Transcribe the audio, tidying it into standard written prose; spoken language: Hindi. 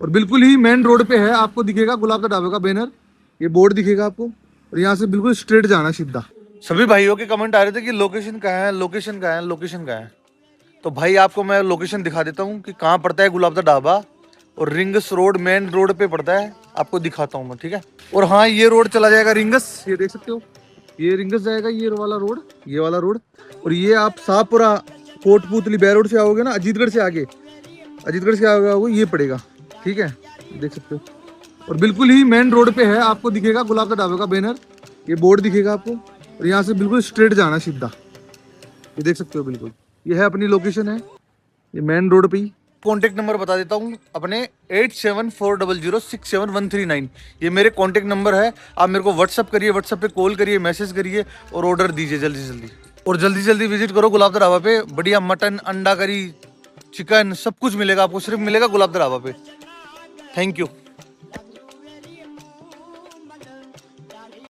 और बिल्कुल ही मेन रोड पे है, आपको दिखेगा गुलाब का ढाबे का बैनर, ये बोर्ड दिखेगा आपको, और यहाँ से बिल्कुल स्ट्रेट जाना सीधा। सभी भाइयों के कमेंट आ रहे थे कि लोकेशन कहाँ है, लोकेशन कहाँ है, लोकेशन कहाँ है। तो भाई आपको मैं लोकेशन दिखा देता हूँ कि कहाँ पड़ता है गुलाब का ढाबा, और रिंगस रोड मेन रोड पे पड़ता है, आपको दिखाता हूँ मैं, ठीक है। और हाँ, ये रोड चला जाएगा रिंगस, ये देख सकते हो, ये रिंगस जाएगा, ये वाला रोड, ये वाला रोड। और ये आप शाहपुरा कोटपुतली बै रोड से आओगे ना, अजीतगढ़ से आगे, अजीतगढ़ से आगे आओगे ये पड़ेगा, ठीक है, देख सकते हो। और बिल्कुल ही मेन रोड पे है, आपको दिखेगा गुलाब का ढाबे का बैनर, ये बोर्ड दिखेगा आपको, और यहाँ से बिल्कुल स्ट्रेट जाना सीधा, ये देख सकते हो। बिल्कुल ये है अपनी लोकेशन है, ये मेन रोड पे ही। कॉन्टेक्ट नंबर बता देता हूँ अपने 8740067139, ये मेरे कॉन्टेक्ट नंबर है। आप मेरे को व्हाट्सअप करिए, व्हाट्सअप पे कॉल करिए, मैसेज करिए और ऑर्डर दीजिए जल्दी से जल्दी। और जल्दी जल्दी विजिट करो गुलाब दा ढाबा पे, बढ़िया मटन, अंडा करी, चिकन सब कुछ मिलेगा आपको, सिर्फ मिलेगा गुलाब दा ढाबा पे। Thank you.